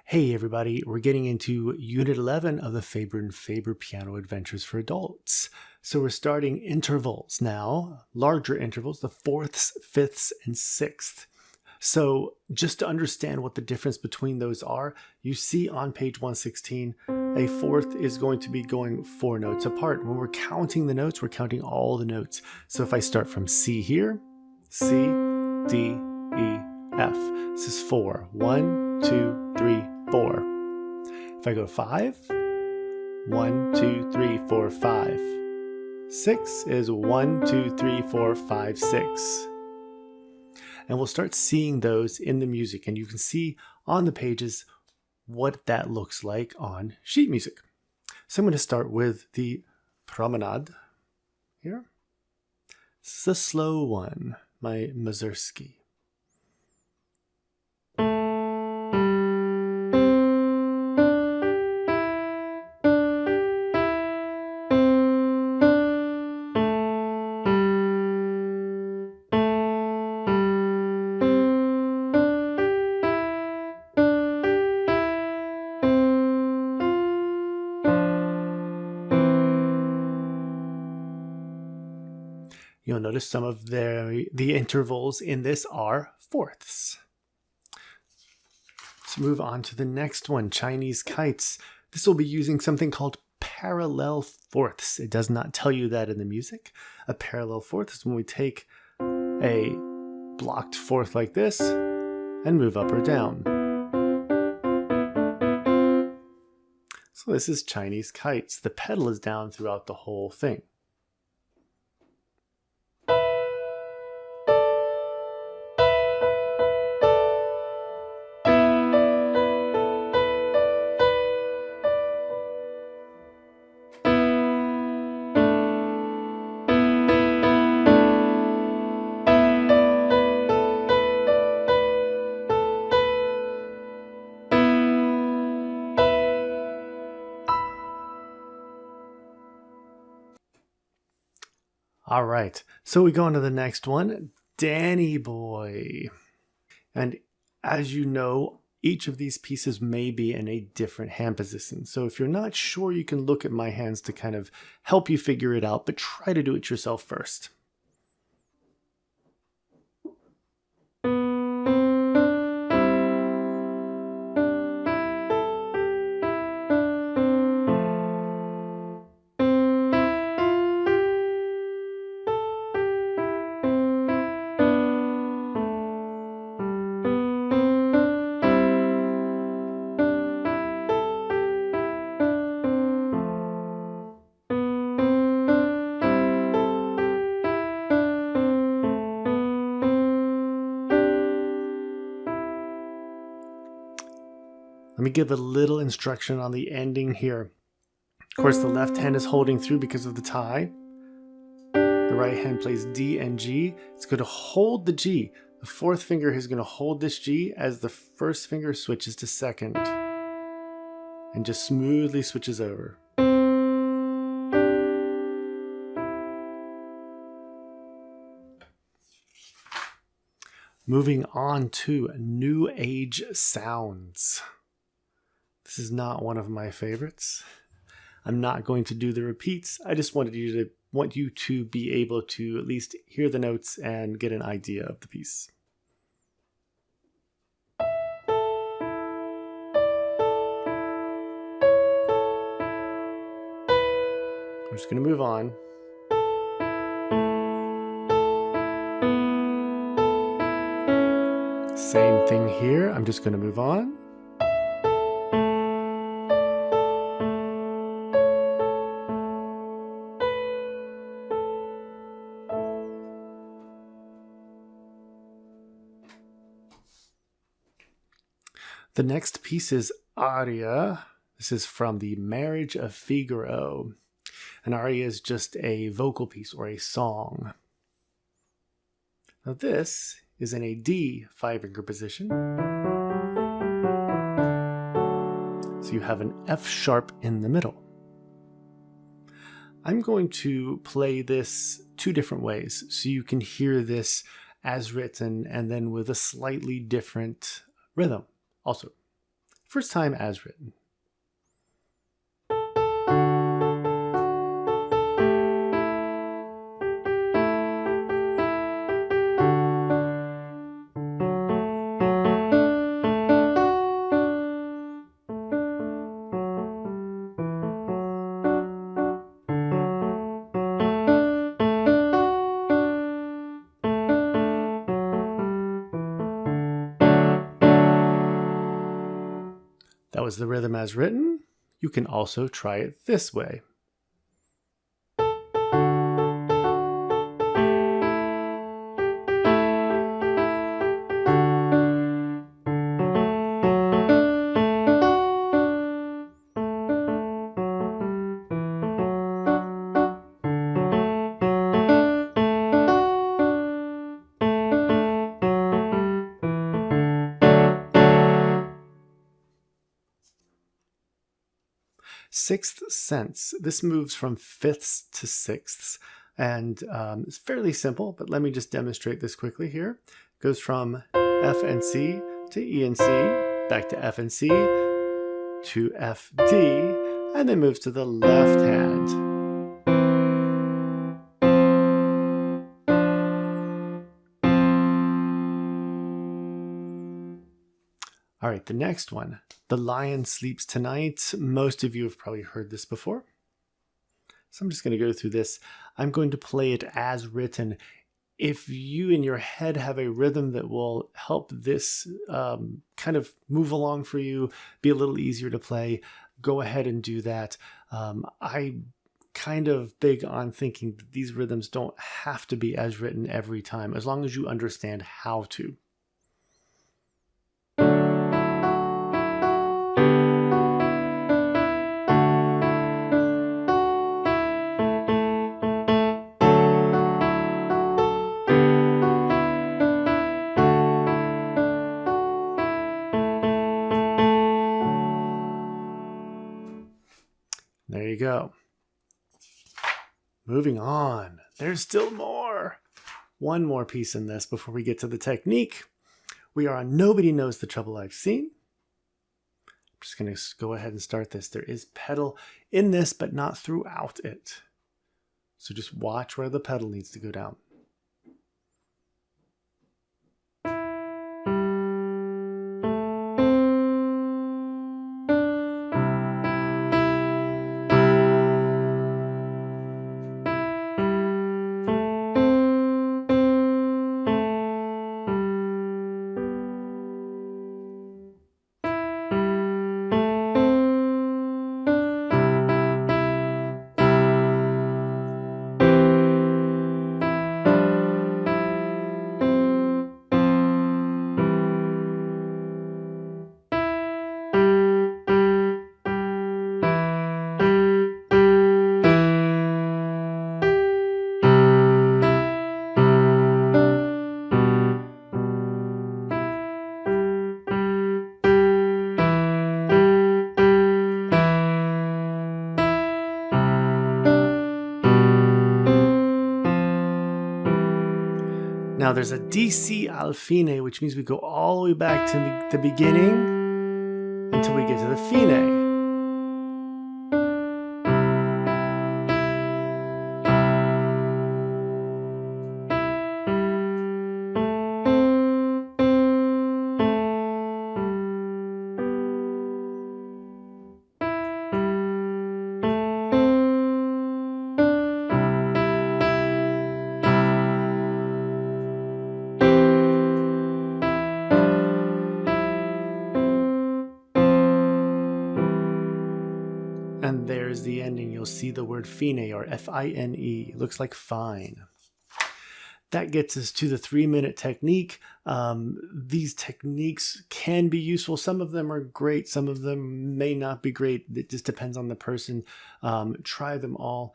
Hey everybody, we're getting into Unit 11 of the Faber and Faber Piano Adventures for Adults. So we're starting intervals now, larger intervals, the fourths, fifths, and sixth. So just to understand what the difference between those are, you see on page 116, a fourth is going to be going 4 notes apart. When we're counting the notes, we're counting all the notes. So if I start from C here, C, D, E, F. This is 4. 1, 2, 3, 4. If I go 5, 1, 2, 3, 4, 5. 6 is 1, 2, 3, 4, 5, 6. And we'll start seeing those in the music, and you can see on the pages what that looks like on sheet music. So I'm going to start with the Promenade here. This is a slow one, my Mazursky. You'll notice some of the intervals in this are fourths. Let's move on to the next one, Chinese kites. This will be using something called parallel fourths. It does not tell you that in the music. A parallel fourth is when we take a blocked fourth like this and move up or down. So this is Chinese kites. The pedal is down throughout the whole thing. All right, so we go on to the next one, Danny Boy. And as you know, each of these pieces may be in a different hand position. So if you're not sure, you can look at my hands to kind of help you figure it out, but try to do it yourself first. Let me give a little instruction on the ending here. Of course, the left hand is holding through because of the tie. The right hand plays D and G. It's going to hold the G. The fourth finger is going to hold this G as the first finger switches to second and just smoothly switches over. Moving on to New Age sounds. This is not one of my favorites. I'm not going to do the repeats. I just want you to be able to at least hear the notes and get an idea of the piece. I'm just going to move on. Same thing here. I'm just going to move on. The next piece is Aria. This is from the Marriage of Figaro. An aria is just a vocal piece or a song. Now this is in a D 5-finger position. So you have an F sharp in the middle. I'm going to play this 2 different ways so you can hear this as written and then with a slightly different rhythm. Also, First time as written. That was the rhythm as written. You can also try it this way. Sixth sense. This moves from fifths to sixths, and it's fairly simple, but let me just demonstrate this quickly here. It goes from F and C to E and C, back to F and C to F, D, and then moves to the left hand. All right, the next one, The Lion Sleeps Tonight. Most of you have probably heard this before. So I'm just going to go through this. I'm going to play it as written. If you in your head have a rhythm that will help this kind of move along for you, be a little easier to play, go ahead and do that. I'm kind of big on thinking that these rhythms don't have to be as written every time, as long as you understand how to. There you go. Moving on. There's still more. One more piece in this before we get to the technique. We are on Nobody Knows the Trouble I've Seen. I'm just going to go ahead and start this. There is pedal in this, but not throughout it. So just watch where the pedal needs to go down. Now there's a DC al fine, which means we go all the way back to the beginning until we get to the fine. And there's the ending. You'll see the word fine, or F-I-N-E. It looks like fine. That gets us to the 3-minute technique. These techniques can be useful. Some of them are great. Some of them may not be great. It just depends on the person. Try them all.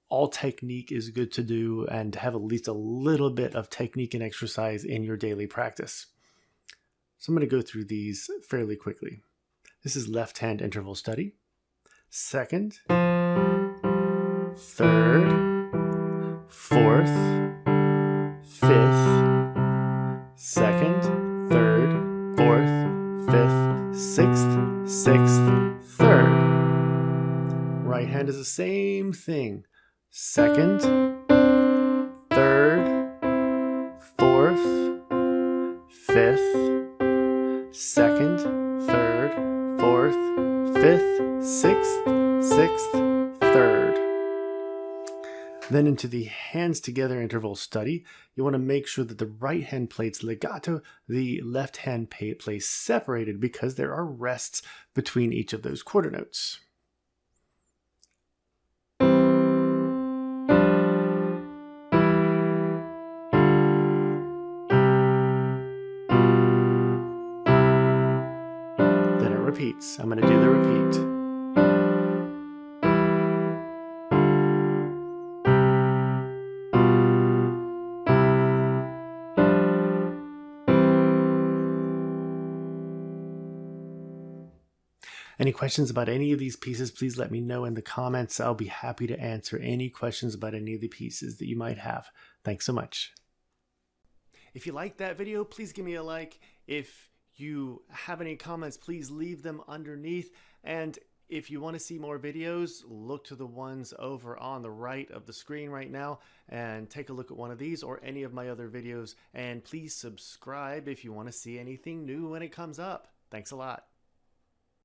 All technique is good to do and have at least a little bit of technique and exercise in your daily practice. So I'm going to go through these fairly quickly. This is left hand interval study. Second, third, fourth, fifth, second, third, fourth, fifth, sixth, sixth, third. Right hand is the same thing. Second, third, fourth, fifth, second, third, fourth, fifth, sixth, sixth, third. Then into the hands together interval study, you want to make sure that the right hand plays legato, the left hand plays separated, because there are rests between each of those quarter notes. Then it repeats. I'm going to do the repeat. Any questions about any of these pieces, please let me know in the comments. I'll be happy to answer any questions about any of the pieces that you might have. Thanks so much. If you liked that video, please give me a like. If you have any comments, please leave them underneath. And if you want to see more videos, look to the ones over on the right of the screen right now and take a look at one of these or any of my other videos. And please subscribe if you want to see anything new when it comes up. Thanks a lot.